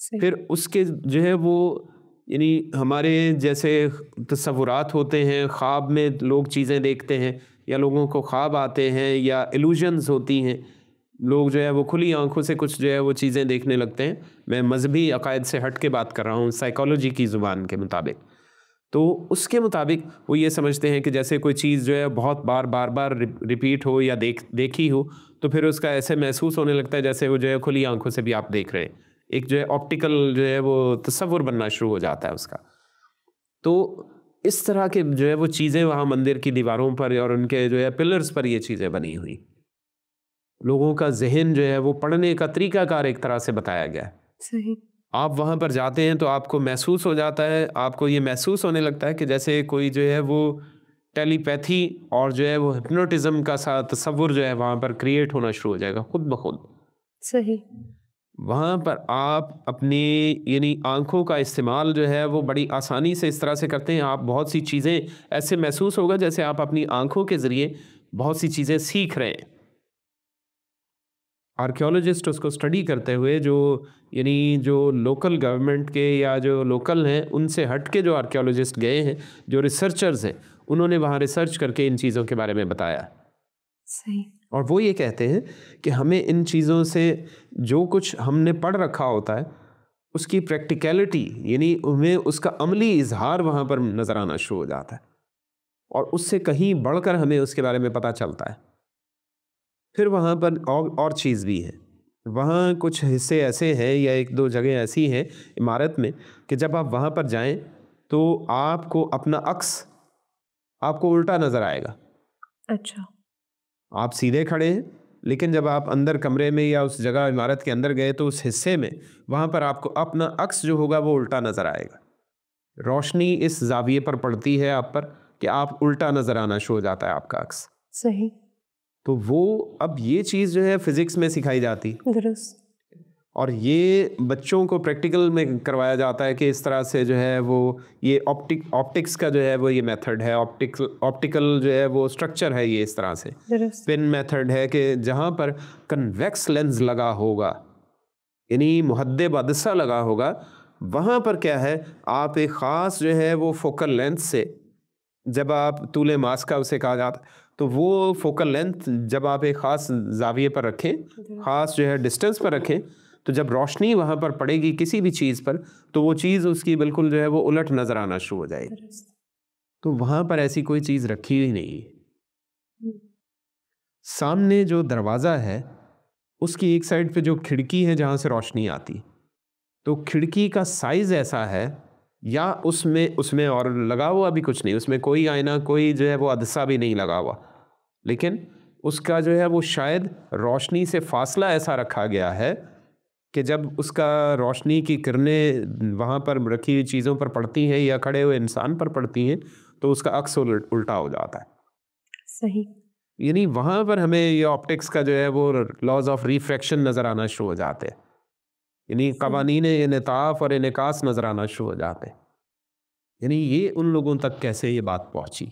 پھر اس کے جو ہے وہ یعنی ہمارے جیسے تصورات ہوتے ہیں، خواب میں لوگ چیزیں دیکھتے ہیں یا لوگوں کو خواب آتے ہیں یا ایلوژنز ہوتی ہیں، لوگ جو ہے وہ کھلی آنکھوں سے کچھ جو ہے وہ چیزیں دیکھنے لگتے ہیں. میں مذہبی عقائد سے ہٹ کے بات کر رہا ہوں، سائیکالوجی کی زبان کے مطابق. تو اس کے مطابق وہ یہ سمجھتے ہیں کہ جیسے کوئی چیز جو ہے بہت بار ریپیٹ ہو یا دیکھی ہو تو پھر اس کا ایسے محسوس ہونے لگتا ہے جیسے وہ جو ہے کھلی آنکھوں سے بھی آپ دیکھ رہے ہیں. ایک جو ہے آپٹیکل جو ہے وہ تصور بننا شروع ہو جاتا ہے اس کا. تو اس طرح کے جو ہے وہ چیزیں وہاں مندر کی دیواروں پر اور ان کے جو ہے پلرز پر یہ چیزیں بنی ہوئی. لوگوں کا ذہن جو ہے وہ پڑھنے کا طریقہ کار ایک طرح سے بتایا گیا ہے. صحیح. آپ وہاں پر جاتے ہیں تو آپ کو محسوس ہو جاتا ہے، آپ کو یہ محسوس ہونے لگتا ہے کہ جیسے کوئی جو ہے وہ ٹیلی پیتھی اور جو ہے وہ ہپنوٹزم کا سا تصور جو ہے وہاں پر کریٹ ہونا شروع ہو جائے گا خود بخود. صحیح. وہاں پر آپ اپنی یعنی آنکھوں کا استعمال جو ہے وہ بڑی آسانی سے اس طرح سے کرتے ہیں. آپ بہت سی چیزیں ایسے محسوس ہوگا جیسے آپ اپنی آنکھوں کے ذریعے بہت سی چیزیں سیکھ رہے ہیں. آرکیولوجسٹ اس کو اسٹڈی کرتے ہوئے جو یعنی جو لوکل گورنمنٹ کے یا جو لوکل ہیں ان سے ہٹ کے جو آرکیولوجسٹ گئے ہیں، جو ریسرچرز ہیں، انہوں نے وہاں ریسرچ کر کے ان چیزوں کے بارے میں بتایا. صحیح. اور وہ یہ کہتے ہیں کہ ہمیں ان چیزوں سے جو کچھ ہم نے پڑھ رکھا ہوتا ہے اس کی پریکٹیکلٹی یعنی ہمیں اس کا عملی اظہار وہاں پر نظر آنا شروع ہو جاتا ہے اور اس سے کہیں بڑھ کر ہمیں اس کے بارے میں پتہ چلتا ہے. پھر وہاں پر اور چیز بھی ہے. وہاں کچھ حصے ایسے ہیں یا ایک دو جگہ ایسی ہیں عمارت میں کہ جب آپ وہاں پر جائیں تو آپ کو اپنا عکس آپ کو الٹا نظر آئے گا. اچھا. آپ سیدھے کھڑے ہیں لیکن جب آپ اندر کمرے میں یا اس جگہ عمارت کے اندر گئے تو اس حصے میں وہاں پر آپ کو اپنا عکس جو ہوگا وہ الٹا نظر آئے گا. روشنی اس زاویے پر پڑتی ہے آپ پر کہ آپ الٹا نظر آنا شروع ہو جاتا ہے آپ کا عکس. صحیح. تو وہ اب یہ چیز جو ہے فزکس میں سکھائی جاتی. درست. اور یہ بچوں کو پریکٹیکل میں کروایا جاتا ہے کہ اس طرح سے جو ہے وہ یہ آپٹکس کا جو ہے وہ یہ میتھڈ ہے. آپٹیکل جو ہے وہ اسٹرکچر ہے یہ اس طرح سے. پن میتھڈ ہے کہ جہاں پر کنویکس لینز لگا ہوگا یعنی محدب عدسہ لگا ہوگا وہاں پر کیا ہے آپ ایک خاص جو ہے وہ فوکل لینتھ سے جب آپ طول ماسکہ اسے کہا جاتا تو وہ فوکل لینتھ جب آپ ایک خاص زاویے پر رکھیں، خاص جو ہے ڈسٹینس پر رکھیں تو جب روشنی وہاں پر پڑے گی کسی بھی چیز پر تو وہ چیز اس کی بالکل جو ہے وہ الٹ نظر آنا شروع ہو جائے گی. تو وہاں پر ایسی کوئی چیز رکھی ہوئی نہیں ہے. سامنے جو دروازہ ہے اس کی ایک سائڈ پہ جو کھڑکی ہے جہاں سے روشنی آتی تو کھڑکی کا سائز ایسا ہے یا اس میں اور لگا ہوا بھی کچھ نہیں، اس میں کوئی آئینہ کوئی جو ہے وہ عدسہ بھی نہیں لگا ہوا، لیکن اس کا جو ہے وہ شاید روشنی سے فاصلہ ایسا رکھا گیا ہے کہ جب اس کا روشنی کی کرنیں وہاں پر رکھی ہوئی چیزوں پر پڑتی ہیں یا کھڑے ہوئے انسان پر پڑتی ہیں تو اس کا عکس الٹا ہو جاتا ہے. صحیح. یعنی وہاں پر ہمیں یہ آپٹکس کا جو ہے وہ لاز آف ریفریکشن نظر آنا شروع ہو جاتے ہیں، یعنی قوانین انعطاف اور انعکاس نظر آنا شروع ہو جاتے ہیں. یعنی یہ ان لوگوں تک کیسے یہ بات پہنچی؟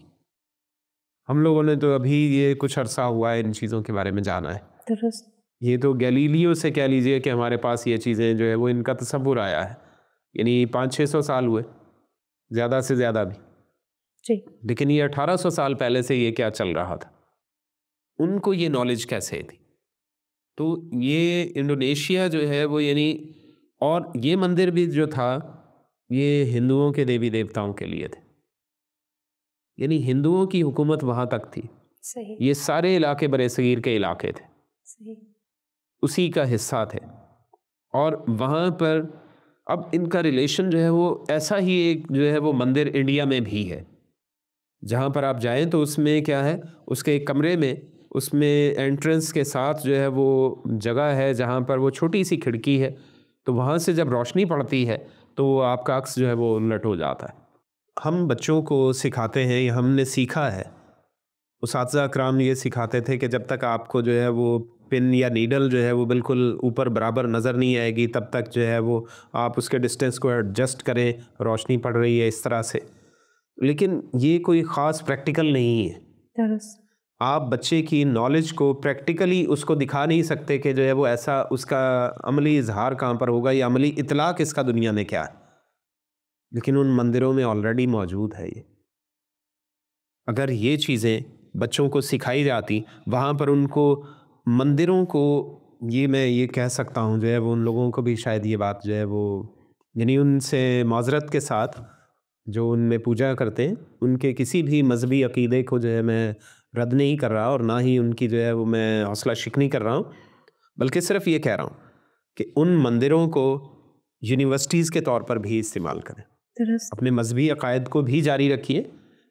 ہم لوگوں نے تو ابھی یہ کچھ عرصہ ہوا ہے ان چیزوں کے بارے میں جانا ہے. درست. یہ تو گیلیلیو سے کہہ لیجئے کہ ہمارے پاس یہ چیزیں جو ہے وہ ان کا تصور آیا ہے، یعنی 500-600 سال ہوئے زیادہ سے زیادہ بھی جی. لیکن یہ 1800 سال پہلے سے یہ کیا چل رہا تھا، ان کو یہ نالج کیسے تھی؟ تو یہ انڈونیشیا جو ہے وہ یعنی اور یہ مندر بھی جو تھا یہ ہندوؤں کے دیوی دیوتاؤں کے لیے تھے، یعنی ہندوؤں کی حکومت وہاں تک تھی. صحیح. یہ سارے علاقے برِ صغیر کے علاقے تھے، صحیح. اسی کا حصہ تھے. اور وہاں پر اب ان کا ریلیشن جو ہے وہ ایسا ہی ایک جو ہے وہ مندر انڈیا میں بھی ہے جہاں پر آپ جائیں تو اس میں کیا ہے اس کے ایک کمرے میں اس میں انٹرنس کے ساتھ جو ہے وہ جگہ ہے جہاں پر وہ چھوٹی سی کھڑکی ہے تو وہاں سے جب روشنی پڑتی ہے تو آپ کا عکس جو ہے وہ الٹ ہو جاتا ہے. ہم بچوں کو سکھاتے ہیں یا ہم نے سیکھا ہے، اساتذہ اکرام یہ سکھاتے تھے کہ جب تک آپ کو جو ہے وہ پن یا نیڈل جو ہے وہ بالکل اوپر برابر نظر نہیں آئے گی تب تک جو ہے وہ آپ اس کے ڈسٹینس کو ایڈجسٹ کریں، روشنی پڑ رہی ہے اس طرح سے. لیکن یہ کوئی خاص پریکٹیکل نہیں ہے. درست. آپ بچے کی نالج کو پریکٹیکلی اس کو دکھا نہیں سکتے کہ جو ہے وہ ایسا اس کا عملی اظہار کہاں پر ہوگا یا عملی اطلاق اس کا دنیا میں کیا ہے، لیکن ان مندروں میں آلریڈی موجود ہے یہ. اگر یہ چیزیں بچوں کو سکھائی جاتی وہاں پر، ان کو مندروں کو، یہ میں یہ کہہ سکتا ہوں جو ہے وہ ان لوگوں کو بھی شاید یہ بات جو ہے وہ، یعنی ان سے معذرت کے ساتھ جو ان میں پوجا کرتے ہیں، ان کے کسی بھی مذہبی عقیدے کو جو ہے میں رد نہیں کر رہا اور نہ ہی ان کی جو ہے وہ میں حوصلہ شکنی کر رہا ہوں، بلکہ صرف یہ کہہ رہا ہوں کہ ان مندروں کو یونیورسٹیز کے طور پر بھی استعمال کریں. درست. اپنے مذہبی عقائد کو بھی جاری رکھیے،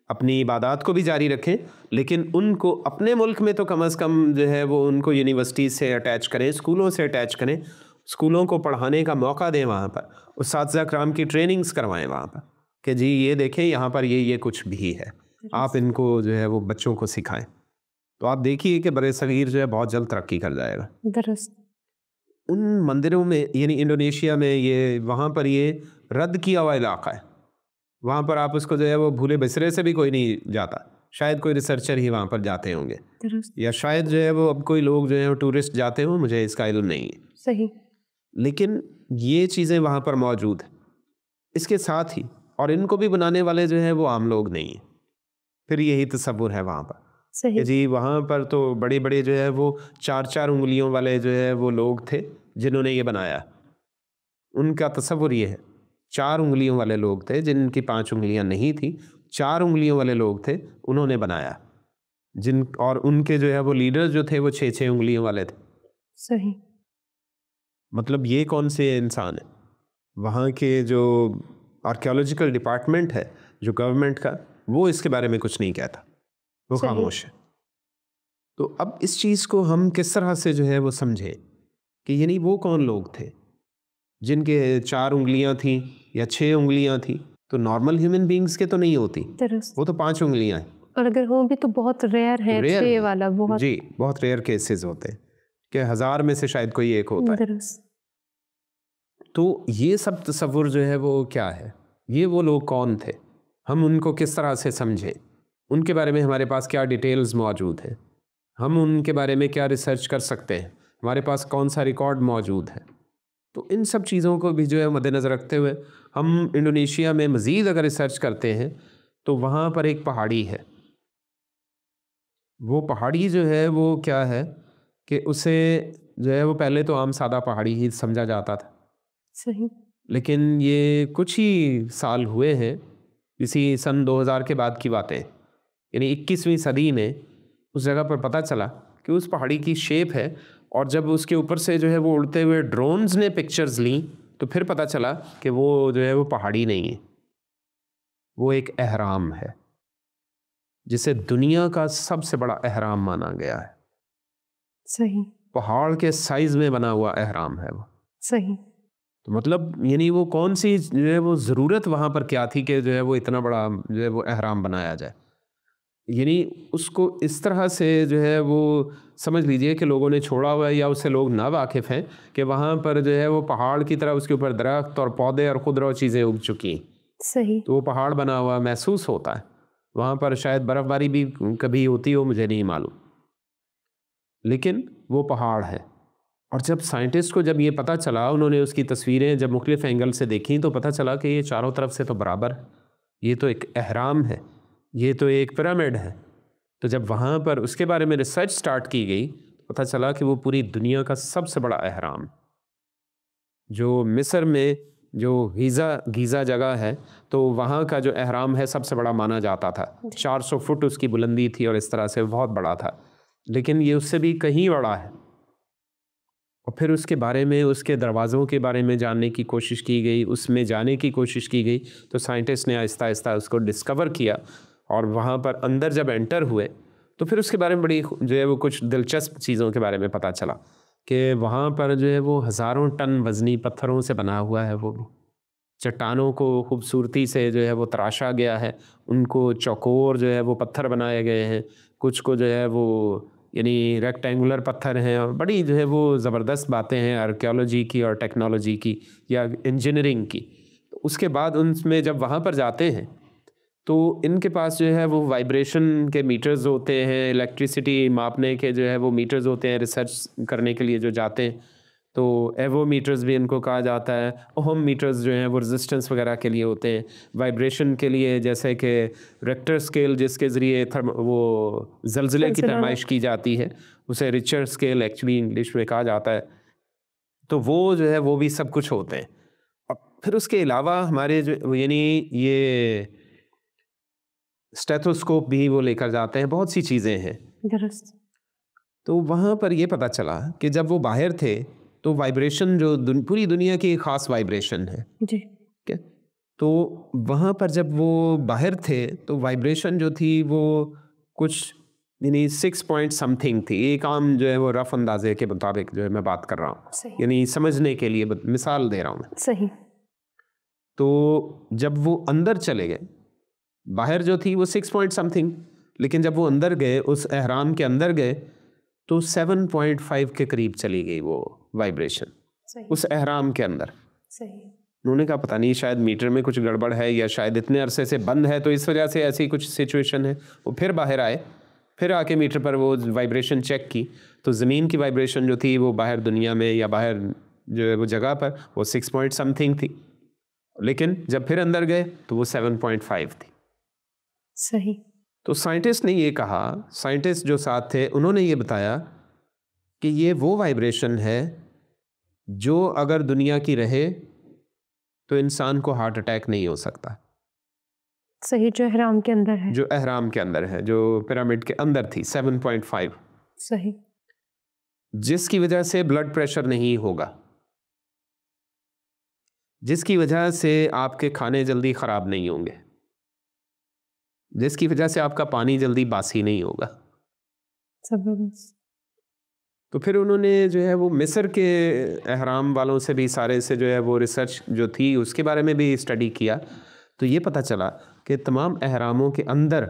اپنی عبادات کو بھی جاری رکھیں، لیکن ان کو اپنے ملک میں تو کم از کم جو ہے وہ ان کو یونیورسٹیز سے اٹیچ کریں، اسکولوں سے اٹیچ کریں، اسکولوں کو پڑھانے کا موقع دیں، وہاں پر اساتذہ کرام کی ٹریننگز کروائیں وہاں پر کہ جی یہ دیکھیں یہاں پر یہ کچھ بھی ہے، آپ ان کو جو ہے وہ بچوں کو سکھائیں. تو آپ دیکھیے کہ بر صغیر جو ہے بہت جلد ترقی کر جائے گا. درست. ان مندروں میں، یعنی انڈونیشیا میں، یہ وہاں پر یہ رد کیا ہوا علاقہ ہے، وہاں پر آپ اس کو جو ہے وہ بھولے بسرے سے بھی کوئی نہیں جاتا، شاید کوئی ریسرچر ہی وہاں پر جاتے ہوں گے، یا شاید جو ہے وہ اب کوئی لوگ جو ہے وہ ٹورسٹ جاتے ہوں، مجھے اس کا علم نہیں ہے. صحیح. لیکن یہ چیزیں وہاں پر موجود ہیں. اس کے ساتھ ہی، اور ان کو بھی بنانے والے جو ہیں وہ عام لوگ نہیں ہیں. پھر یہی تصور ہے وہاں پر کہ جی وہاں پر تو بڑے بڑے جو ہے وہ 4 انگلیوں والے جو ہے وہ لوگ تھے جنہوں نے یہ بنایا. ان کا تصور یہ ہے 4 انگلیوں والے لوگ تھے جن کی 5 انگلیاں نہیں تھیں، 4 انگلیوں والے لوگ تھے، انہوں نے بنایا، اور ان کے جو ہے وہ لیڈر جو تھے وہ 6 انگلیوں والے تھے. صحیح. مطلب یہ کون سے انسان ہیں؟ وہاں کے جو آرکیولوجیکل ڈپارٹمنٹ ہے جو گورنمنٹ کا، وہ اس کے بارے میں کچھ نہیں کہتا، وہ خاموش ہے. تو اب اس چیز کو ہم کس طرح سے جو ہے وہ سمجھے کہ یعنی وہ کون لوگ تھے جن کے 4 انگلیاں تھیں یا 6 انگلیاں تھیں؟ تو نارمل ہیومن بینگز کے تو نہیں ہوتی، وہ تو 5 انگلیاں ہیں، اور اگر ہوں بھی تو بہت ریئر ہے. 6 والا بہت، جی بہت ریئر کیسز ہوتے ہیں کہ 1000 میں سے شاید کوئی ایک ہوتا ہے. تو یہ سب تصور جو ہے وہ کیا ہے؟ یہ وہ لوگ کون تھے؟ ہم ان کو کس طرح سے سمجھیں؟ ان کے بارے میں ہمارے پاس کیا ڈیٹیلز موجود ہیں؟ ہم ان کے بارے میں کیا ریسرچ کر سکتے ہیں؟ ہمارے پاس کون سا ریکارڈ موجود ہے؟ تو ان سب چیزوں کو بھی جو ہے مد نظر رکھتے ہوئے ہم انڈونیشیا میں مزید اگر ریسرچ کرتے ہیں تو وہاں پر ایک پہاڑی ہے. وہ پہاڑی جو ہے وہ کیا ہے کہ اسے جو ہے وہ پہلے تو عام سادہ پہاڑی ہی سمجھا جاتا تھا. صحیح. لیکن یہ کچھ ہی سال ہوئے ہیں، اسی سن 2000 کے بعد کی باتیں، یعنی 21ویں صدی میں اس جگہ پر پتہ چلا کہ اس پہاڑی کی شیپ ہے، اور جب اس کے اوپر سے جو ہے وہ اڑتے ہوئے ڈرونز نے پکچرز لیں تو پھر پتہ چلا کہ وہ جو ہے وہ پہاڑی نہیں ہے، وہ ایک اہرام ہے جسے دنیا کا سب سے بڑا اہرام مانا گیا ہے. صحیح. پہاڑ کے سائز میں بنا ہوا اہرام ہے وہ. صحیح. تو مطلب یعنی وہ کون سی جو ہے وہ ضرورت وہاں پر کیا تھی کہ جو ہے وہ اتنا بڑا جو ہے وہ اہرام بنایا جائے؟ یعنی اس کو اس طرح سے جو ہے وہ سمجھ لیجئے کہ لوگوں نے چھوڑا ہوا ہے، یا اس سے لوگ نا واقف ہیں کہ وہاں پر جو ہے وہ پہاڑ کی طرح اس کے اوپر درخت اور پودے اور خضرا چیزیں اگ چکی ہیں. صحیح. تو وہ پہاڑ بنا ہوا محسوس ہوتا ہے. وہاں پر شاید برف باری بھی کبھی ہوتی ہو، مجھے نہیں معلوم، لیکن وہ پہاڑ ہے. اور جب سائنٹسٹ کو جب یہ پتہ چلا، انہوں نے اس کی تصویریں جب مختلف اینگل سے دیکھیں تو پتہ چلا کہ یہ چاروں طرف سے تو برابر ہے، یہ تو ایک اہرام ہے، یہ تو ایک پیرامڈ ہے. تو جب وہاں پر اس کے بارے میں ریسرچ سٹارٹ کی گئی تو پتہ چلا کہ وہ پوری دنیا کا سب سے بڑا اہرام، جو مصر میں جو گیزا جگہ ہے تو وہاں کا جو اہرام ہے سب سے بڑا مانا جاتا تھا. 400 فٹ اس کی بلندی تھی اور اس طرح سے بہت بڑا تھا، لیکن یہ اس سے بھی کہیں بڑا ہے. اور پھر اس کے بارے میں، اس کے دروازوں کے بارے میں جاننے کی کوشش کی گئی، اس میں جانے کی کوشش کی گئی. تو سائنٹسٹ نے آہستہ آہستہ اس کو ڈسکور کیا، اور وہاں پر اندر جب انٹر ہوئے تو پھر اس کے بارے میں بڑی جو ہے وہ کچھ دلچسپ چیزوں کے بارے میں پتہ چلا کہ وہاں پر جو ہے وہ 1000 ٹن وزنی پتھروں سے بنا ہوا ہے. وہ چٹانوں کو خوبصورتی سے جو ہے وہ تراشا گیا ہے، ان کو چوکور جو ہے وہ پتھر بنائے گئے ہیں، کچھ کو جو ہے وہ یعنی ریکٹینگولر پتھر ہیں، اور بڑی جو ہے وہ زبردست باتیں ہیں آرکیولوجی کی اور ٹیکنالوجی کی یا انجینئرنگ کی. تو اس کے بعد ان میں جب وہاں پر جاتے ہیں تو ان کے پاس جو ہے وہ وائبریشن کے میٹرز ہوتے ہیں، الیکٹریسٹی ماپنے کے جو ہے وہ میٹرز ہوتے ہیں، ریسرچ کرنے کے لیے جو جاتے ہیں تو ایوو میٹرز بھی ان کو کہا جاتا ہے. اوہم میٹرز جو ہیں وہ رزسٹنس وغیرہ کے لیے ہوتے ہیں. وائبریشن کے لیے جیسے کہ ریکٹر اسکیل جس کے ذریعے وہ زلزلے کی پیمائش کی جاتی ہے، اسے ریچر اسکیل ایکچولی انگلش میں کہا جاتا ہے. تو وہ جو ہے وہ بھی سب کچھ ہوتے ہیں. اور پھر اس کے علاوہ ہمارے جو یعنی یہ اسٹیتھوسکوپ بھی وہ لے کر جاتے ہیں، بہت سی چیزیں ہیں. درست. تو وہاں پر یہ پتہ چلا کہ جب وہ باہر تھے تو وائبریشن جو پوری دنیا کی خاص وائبریشن ہے جی. تو وہاں پر جب وہ باہر تھے تو وائبریشن جو تھی وہ کچھ یعنی 6 پوائنٹ سم تھنگ تھی. ایک عام جو ہے وہ رف اندازے کے مطابق جو ہے میں بات کر رہا ہوں، یعنی سمجھنے کے لیے مثال دے رہا ہوں میں. صحیح. تو جب وہ اندر چلے گئے، باہر جو تھی وہ 6 پوائنٹ سم تھنگ، لیکن جب وہ اندر گئے، اس احرام کے اندر گئے تو 7.5 کے قریب چلی گئی وہ وائبریشن اس احرام کے اندر. صحیح. انہوں نے کہا پتہ نہیں شاید میٹر میں کچھ گڑبڑ ہے یا شاید اتنے عرصے سے بند ہے تو اس وجہ سے ایسی کچھ سچویشن ہے. وہ پھر باہر آئے، پھر آ کے میٹر پر وہ وائبریشن چیک کی تو زمین کی وائبریشن جو تھی وہ باہر دنیا میں یا باہر جو ہے وہ جگہ پر وہ 6 پوائنٹ سم تھنگ تھی، لیکن جب پھر اندر گئے تو وہ 7.5 تھی. صحیح. تو سائنٹسٹ نے یہ کہا، سائنٹسٹ جو ساتھ تھے انہوں نے یہ بتایا کہ یہ وہ وائبریشن ہے جو اگر دنیا کی رہے تو انسان کو ہارٹ اٹیک نہیں ہو سکتا. صحیح. جو احرام کے اندر ہے، جو احرام کے اندر ہے، جو پیرامڈ کے اندر تھی 7.5. صحیح. جس کی وجہ سے بلڈ پریشر نہیں ہوگا، جس کی وجہ سے آپ کے کھانے جلدی خراب نہیں ہوں گے، جس کی وجہ سے آپ کا پانی جلدی باسی نہیں ہوگا. تو پھر انہوں نے جو ہے وہ مصر کے احرام والوں سے بھی سارے سے جو ہے وہ ریسرچ جو تھی اس کے بارے میں بھی اسٹڈی کیا تو یہ پتہ چلا کہ تمام احراموں کے اندر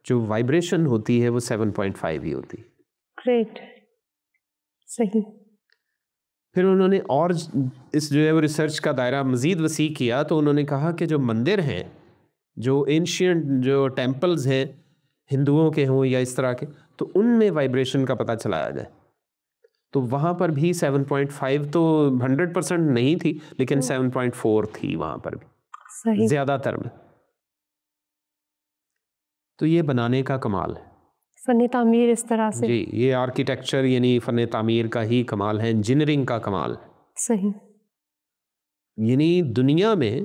جو وائبریشن ہوتی ہے وہ 7.5 ہی ہوتی. گریٹ. صحیح. پھر انہوں نے اور اس جو ہے وہ ریسرچ کا دائرہ مزید وسیع کیا تو انہوں نے کہا کہ جو مندر ہیں، جو اینشینٹ جو ٹیمپلز ہیں ہندوؤں کے ہوں یا اس طرح کے، تو ان میں وائبریشن کا پتہ چلایا جائے تو وہاں پر بھی 7.5 تو 100% نہیں تھی لیکن 7.4 تھی وہاں پر بھی. صحیح. زیادہ تر میں. تو یہ بنانے کا کمال ہے، فن تعمیر اس طرح سے. جی یہ آرکیٹیکچر یعنی فن تعمیر کا ہی کمال ہے، انجینئرنگ کا کمال ہے. صحیح. یعنی دنیا میں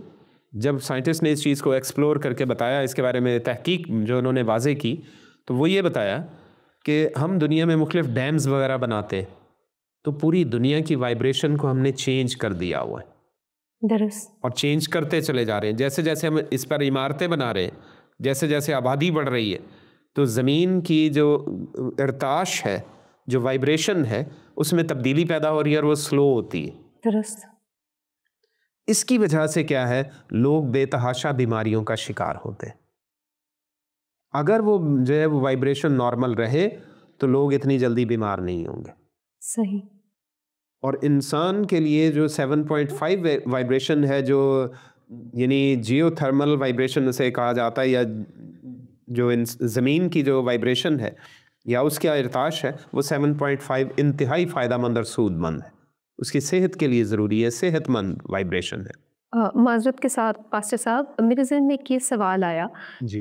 جب سائنٹسٹ نے اس چیز کو ایکسپلور کر کے بتایا، اس کے بارے میں تحقیق جو انہوں نے واضح کی تو وہ یہ بتایا کہ ہم دنیا میں مختلف ڈیمز وغیرہ بناتے ہیں تو پوری دنیا کی وائبریشن کو ہم نے چینج کر دیا ہوا ہے. درست. اور چینج کرتے چلے جا رہے ہیں. جیسے جیسے ہم اس پر عمارتیں بنا رہے ہیں، جیسے جیسے آبادی بڑھ رہی ہے تو زمین کی جو ارتعاش ہے، جو وائبریشن ہے، اس میں تبدیلی پیدا ہو رہی ہے اور وہ سلو ہوتی ہے. درست. اس کی وجہ سے کیا ہے، لوگ بے تحاشا بیماریوں کا شکار ہوتے ہیں. اگر وہ جو ہے وہ وائبریشن نارمل رہے تو لوگ اتنی جلدی بیمار نہیں ہوں گے. صحیح. اور انسان کے لیے جو 7.5 وائبریشن ہے، جو یعنی جیو تھرمل وائبریشن اسے کہا جاتا ہے، یا جو زمین کی جو وائبریشن ہے یا اس کا ارتعاش ہے، وہ 7.5 انتہائی فائدہ مند اور سود مند ہے. اس کی صحت کے لیے ضروری ہے، صحت مند وائبریشن ہے. معذرت کے ساتھ پاسٹر صاحب، میرے ذہن میں ایک یہ سوال آیا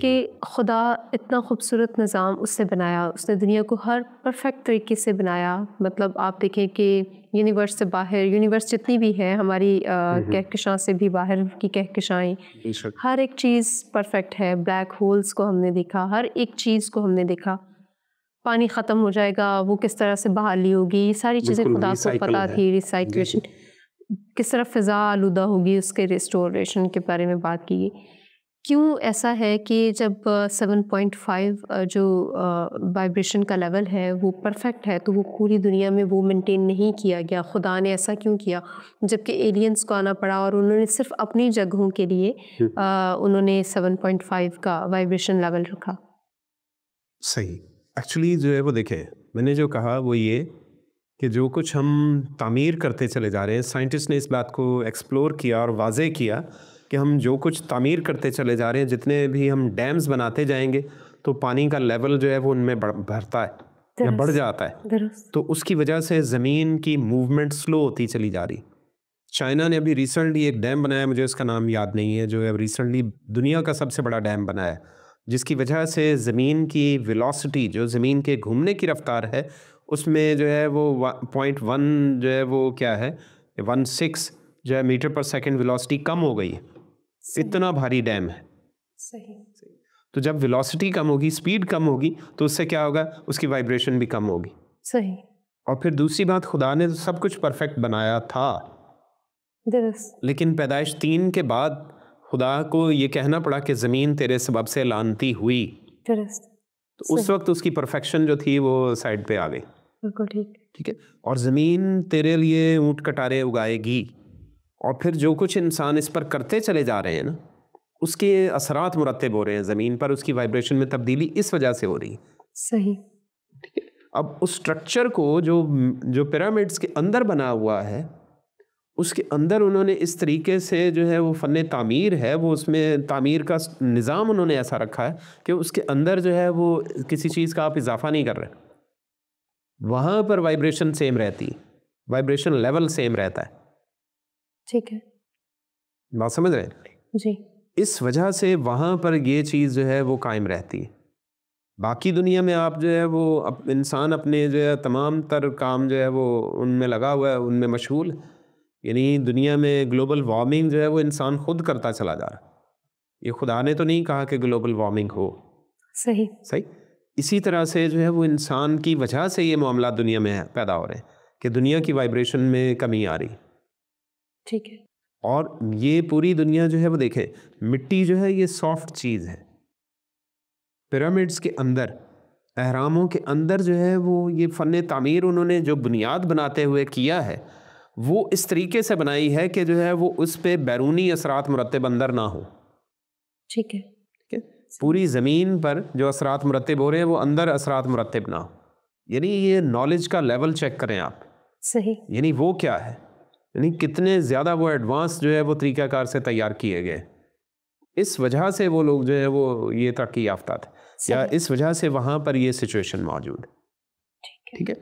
کہ خدا اتنا خوبصورت نظام اس سے بنایا، اس نے دنیا کو ہر پرفیکٹ طریقے سے بنایا. مطلب آپ دیکھیں کہ یونیورس سے باہر، یونیورس جتنی بھی ہے ہماری کہکشاں سے بھی باہر کی کہکشائیں، ہر ایک چیز پرفیکٹ ہے. بلیک ہولز کو ہم نے دیکھا، ہر ایک چیز کو ہم نے دیکھا. پانی ختم ہو جائے گا، وہ کس طرح سے بحالی ہوگی، یہ ساری چیزیں خدا کو پتہ تھی. ریسائکلیشن، کس طرح فضا آلودہ ہوگی، اس کے ریسٹوریشن کے بارے میں بات کی. کیوں ایسا ہے کہ جب 7.5 جو وائبریشن کا لیول ہے وہ پرفیکٹ ہے تو وہ پوری دنیا میں وہ مینٹین نہیں کیا گیا؟ خدا نے ایسا کیوں کیا جبکہ ایلینز کو آنا پڑا اور انہوں نے صرف اپنی جگہوں کے لیے انہوں نے 7.5 کا وائبریشن لیول رکھا؟ صحیح. ایکچولی جو ہے وہ دیکھیں، میں نے جو کہا وہ یہ کہ جو کچھ ہم تعمیر کرتے چلے جا رہے ہیں، سائنٹسٹ نے اس بات کو ایکسپلور کیا اور واضح کیا کہ ہم جو کچھ تعمیر کرتے چلے جا رہے ہیں, جتنے بھی ہم ڈیمز بناتے جائیں گے تو پانی کا لیول جو ہے وہ ان میں بڑھتا ہے یا بڑھ جاتا ہے, تو اس کی وجہ سے زمین کی موومنٹ سلو ہوتی چلی جا رہی. چائنا نے ابھی ریسنٹلی ایک ڈیم بنایا, مجھے اس کا نام یاد نہیں ہے, جو ہے ریسنٹلی دنیا کا سب سے بڑا ڈیم بنایا ہے, جس کی وجہ سے زمین کی ویلوسٹی, جو زمین کے گھومنے کی رفتار ہے, اس میں جو ہے وہ 0.1 جو ہے وہ کیا ہے 16 جو ہے میٹر پر سیکنڈ ویلوسٹی کم ہو گئی ہے. اتنا بھاری ڈیم ہے. صحیح. تو جب ویلوسٹی کم ہوگی, اسپیڈ کم ہوگی, تو اس سے کیا ہوگا, اس کی وائبریشن بھی کم ہوگی. صحیح. اور پھر دوسری بات, خدا نے سب کچھ پرفیکٹ بنایا تھا, لیکن پیدائش 3 کے بعد خدا کو یہ کہنا پڑا کہ زمین تیرے سبب سے لعنتی ہوئی. تو اس وقت اس کی پرفیکشن جو تھی وہ سائڈ پہ آ گئی. بالکل ٹھیک ہے. اور زمین تیرے لیے اونٹ کٹارے اگائے گی. اور پھر جو کچھ انسان اس پر کرتے چلے جا رہے ہیں نا, اس کے اثرات مرتب ہو رہے ہیں زمین پر, اس کی وائبریشن میں تبدیلی اس وجہ سے ہو رہی ہے. صحیح. ٹھیک ہے. اب اس سٹرکچر کو جو پیرامڈس کے اندر بنا ہوا ہے, اس کے اندر انہوں نے اس طریقے سے جو ہے وہ فن تعمیر ہے, وہ اس میں تعمیر کا نظام انہوں نے ایسا رکھا ہے کہ اس کے اندر جو ہے وہ کسی چیز کا آپ اضافہ نہیں کر رہے, وہاں پر وائبریشن سیم رہتی ہے, وائبریشن لیول سیم رہتا ہے. ٹھیک ہے, بات سمجھ رہے ہیں جی. اس وجہ سے وہاں پر یہ چیز جو ہے وہ قائم رہتی ہے. باقی دنیا میں آپ جو ہے وہ انسان اپنے جو ہے تمام تر کام جو ہے وہ ان میں لگا ہوا ہے, ان میں مشغول ہے. یعنی دنیا میں گلوبل وارمنگ جو ہے وہ انسان خود کرتا چلا جا رہا ہے. یہ خدا نے تو نہیں کہا کہ گلوبل وارمنگ ہو. صحیح. اسی طرح سے جو ہے وہ انسان کی وجہ سے یہ معاملات دنیا میں پیدا ہو رہے ہیں کہ دنیا کی وائبریشن میں کمی آ رہی. ٹھیک ہے. اور یہ پوری دنیا جو ہے وہ دیکھیں, مٹی جو ہے یہ سافٹ چیز ہے. پیرامڈس کے اندر, اہراموں کے اندر جو ہے وہ یہ فن تعمیر انہوں نے جو بنیاد بناتے ہوئے کیا ہے, وہ اس طریقے سے بنائی ہے کہ جو ہے وہ اس پہ بیرونی اثرات مرتب اندر نہ ہو. ٹھیک ہے. پوری زمین پر جو اثرات مرتب ہو رہے ہیں وہ اندر اثرات مرتب نہ ہو. یعنی یہ نالج کا لیول چیک کریں آپ. صحیح. یعنی وہ کیا ہے, یعنی کتنے زیادہ وہ ایڈوانس جو ہے وہ طریقہ کار سے تیار کیے گئے. اس وجہ سے وہ لوگ جو ہے وہ یہ ترقی یافتہ تھے, یا اس وجہ سے وہاں پر یہ سچویشن موجود ہے. ٹھیک ہے,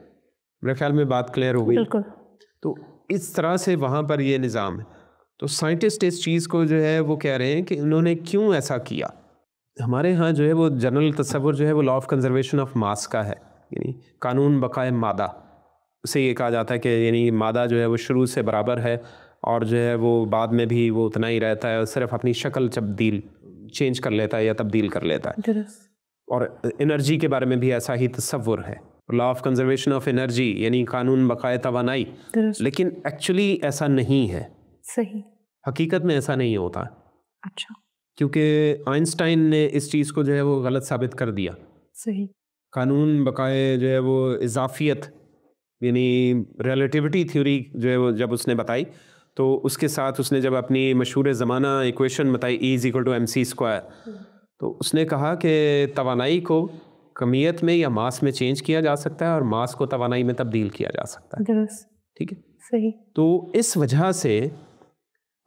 میرے خیال میں بات کلیئر ہو گئی. بالکل. تو اس طرح سے وہاں پر یہ نظام ہے. تو سائنٹسٹ اس چیز کو جو ہے وہ کہہ رہے ہیں کہ انہوں نے کیوں ایسا کیا. ہمارے ہاں جو ہے وہ جنرل تصور جو ہے وہ law of conservation of mass کا ہے, یعنی قانون بقائے مادہ. اسے یہ کہا جاتا ہے کہ یعنی مادہ جو ہے وہ شروع سے برابر ہے, اور جو ہے وہ بعد میں بھی وہ اتنا ہی رہتا ہے, صرف اپنی شکل چینج کر لیتا ہے یا تبدیل کر لیتا ہے. اور انرجی کے بارے میں بھی ایسا ہی تصور ہے, law of conservation of energy, یعنی قانون بقائے توانائی. لیکن ایکچولی ایسا نہیں ہے. صحیح. حقیقت میں ایسا نہیں ہوتا. اچھا. کیونکہ آئنسٹائن نے اس چیز کو جو ہے وہ غلط ثابت کر دیا. صحیح. قانون بقائے جو ہے وہ اضافیت, یعنی ریلیٹیوٹی تھیوری جو ہے وہ جب اس نے بتائی, تو اس کے ساتھ اس نے جب اپنی مشہور زمانہ ایکویشن بتائی E=mc², تو اس نے کہا کہ توانائی کو کمیت میں یا ماس میں چینج کیا جا سکتا ہے, اور ماس کو توانائی میں تبدیل کیا جا سکتا ہے. درست. ٹھیک ہے. صحیح. تو اس وجہ سے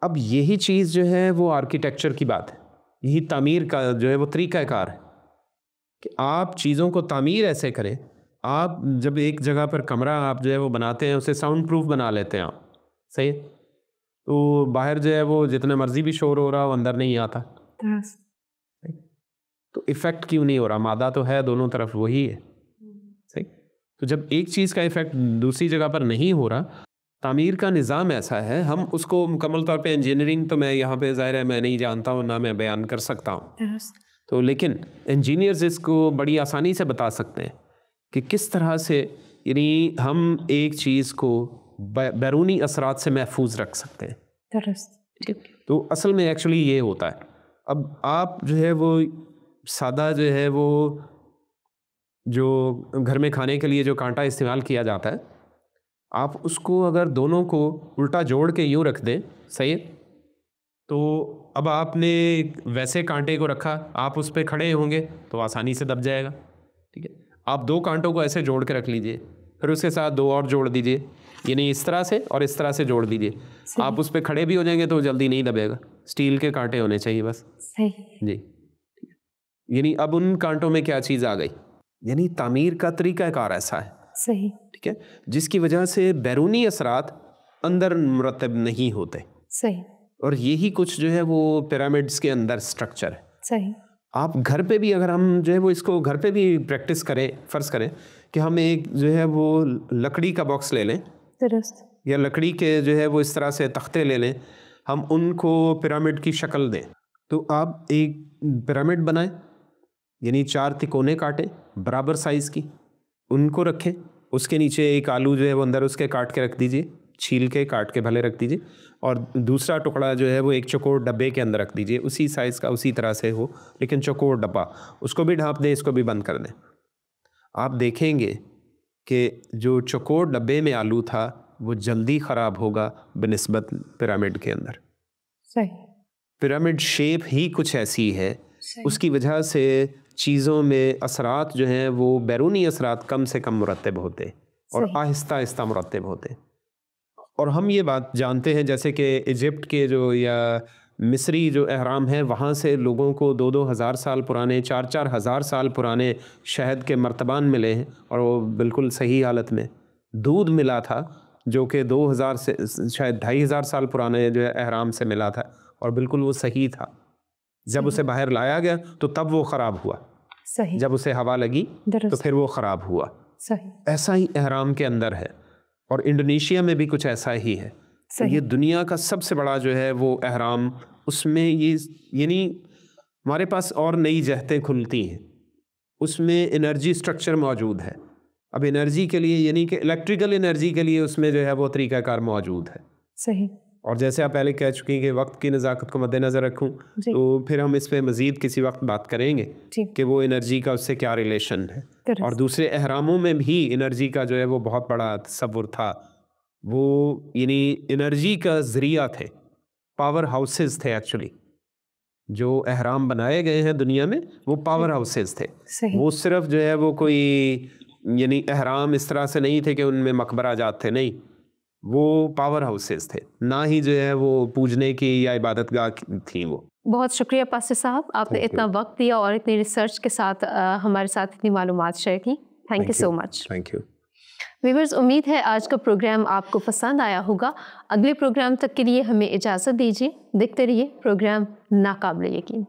اب یہی چیز جو ہے وہ آرکیٹیکچر کی بات ہے, یہی تعمیر کا جو ہے وہ طریقہ کار ہے کہ آپ چیزوں کو تعمیر ایسے کریں. آپ جب ایک جگہ پر کمرہ آپ جو ہے وہ بناتے ہیں, اسے ساؤنڈ پروف بنا لیتے ہیں آپ, صحیح, تو باہر جو ہے وہ جتنے مرضی بھی شور ہو رہا وہ اندر نہیں آتا. تو ایفیکٹ کیوں نہیں ہو رہا؟ مادہ تو ہے دونوں طرف وہی ہے, صحیح. تو جب ایک چیز کا ایفیکٹ دوسری جگہ پر نہیں ہو رہا, تعمیر کا نظام ایسا ہے, ہم اس کو مکمل طور پہ انجینئرنگ تو میں یہاں پہ ظاہر ہے میں نہیں جانتا ہوں, نہ میں بیان کر سکتا ہوں, تو لیکن انجینئرز اس کو بڑی آسانی سے بتا سکتے ہیں کہ کس طرح سے یعنی ہم ایک چیز کو بیرونی اثرات سے محفوظ رکھ سکتے ہیں. تو اصل میں ایکچولی یہ ہوتا ہے. اب آپ جو ہے وہ سادہ جو ہے وہ جو گھر میں کھانے کے لیے جو کانٹا استعمال کیا جاتا ہے, آپ اس کو اگر دونوں کو الٹا جوڑ کے یوں رکھ دیں, صحیح, تو اب آپ نے ویسے کانٹے کو رکھا, آپ اس پہ کھڑے ہوں گے تو آسانی سے دب جائے گا. ٹھیک ہے. آپ دو کانٹوں کو ایسے جوڑ کے رکھ لیجئے, پھر اس کے ساتھ دو اور جوڑ دیجئے, یعنی اس طرح سے اور اس طرح سے جوڑ دیجئے, آپ اس پہ کھڑے بھی ہو جائیں گے تو جلدی نہیں دبے گا. اسٹیل کے کانٹے ہونے چاہیے بس. صحیح جی. یعنی اب ان کانٹوں میں کیا چیز آ گئی, یعنی تعمیر کا طریقہ کار ایسا ہے. صحیح. ٹھیک ہے, جس کی وجہ سے بیرونی اثرات اندر مرتب نہیں ہوتے. صحیح. اور یہی کچھ جو ہے وہ پیرامڈس کے اندر سٹرکچر ہے. صحیح. آپ گھر پہ بھی اگر ہم جو ہے وہ اس کو گھر پہ بھی پریکٹس کریں, فرض کریں کہ ہم ایک جو ہے وہ لکڑی کا باکس لے لیں, درست, یا لکڑی کے جو ہے وہ اس طرح سے تختے لے لیں, ہم ان کو پیرامڈ کی شکل دیں, تو آپ ایک پیرامڈ بنائیں, یعنی 4 تکونے کاٹیں برابر سائز کی, ان کو رکھیں, اس کے نیچے ایک آلو جو ہے وہ اندر اس کے کاٹ کے رکھ دیجئے, چھیل کے کاٹ کے بھلے رکھ دیجئے, اور دوسرا ٹکڑا جو ہے وہ ایک چوکور ڈبے کے اندر رکھ دیجئے, اسی سائز کا اسی طرح سے ہو لیکن چوکور ڈبہ, اس کو بھی ڈھانپ دیں, اس کو بھی بند کر دیں. آپ دیکھیں گے کہ جو چوکور ڈبے میں آلو تھا وہ جلدی خراب ہوگا بنسبت پیرامڈ کے اندر. صحیح. پیرامڈ شیپ ہی کچھ ایسی ہے, اس کی وجہ سے چیزوں میں اثرات جو ہیں وہ بیرونی اثرات کم سے کم مرتب ہوتے اور آہستہ آہستہ مرتب ہوتے. اور ہم یہ بات جانتے ہیں جیسے کہ ایجپٹ کے جو یا مصری جو احرام ہیں, وہاں سے لوگوں کو 2-2 ہزار سال پرانے 4-4 ہزار سال پرانے شہد کے مرتبان ملے ہیں, اور وہ بالکل صحیح حالت میں. دودھ ملا تھا جو کہ 2000 سے شاید 2500 سال پرانے جو ہے احرام سے ملا تھا, اور بالکل وہ صحیح تھا. جب اسے باہر لایا گیا تو تب وہ خراب ہوا. صحیح. جب اسے ہوا لگی تو پھر وہ خراب ہوا. صحیح. ایسا ہی احرام کے اندر ہے, اور انڈونیشیا میں بھی کچھ ایسا ہی ہے. یہ دنیا کا سب سے بڑا جو ہے وہ احرام, اس میں یہ یعنی ہمارے پاس اور نئی جہتیں کھلتی ہیں, اس میں انرجی سٹرکچر موجود ہے. اب انرجی کے لیے یعنی کہ الیکٹریکل انرجی کے لیے اس میں جو ہے وہ طریقہ کار موجود ہے. صحیح. اور جیسے آپ پہلے کہہ چکی کہ وقت کی نزاکت کو مد نظر رکھوں, تو پھر ہم اس پہ مزید کسی وقت بات کریں گے کہ وہ انرجی کا اس سے کیا ریلیشن ہے. اور دوسرے احراموں میں بھی انرجی کا جو ہے وہ بہت بڑا تصور تھا. وہ یعنی انرجی کا ذریعہ تھے, پاور ہاؤسز تھے. ایکچولی جو احرام بنائے گئے ہیں دنیا میں وہ پاور ہاؤسز تھے. وہ صرف جو ہے وہ کوئی یعنی احرام اس طرح سے نہیں تھے کہ ان میں مقبرہ جات تھے, نہیں, وہ پاور ہاؤسز تھے, نہ ہی جو ہے وہ پوجنے کی یا عبادت گاہ تھیں. وہ بہت شکریہ پاسٹر صاحب, آپ نے اتنا وقت دیا اور اتنی ریسرچ کے ساتھ ہمارے ساتھ اتنی معلومات شیئر کی. Thank you so much. Thank you. Viewers, امید ہے آج کا پروگرام آپ کو پسند آیا ہوگا. اگلے پروگرام تک کے لیے ہمیں اجازت دیجیے. دیکھتے رہیے پروگرام ناقابل یقین.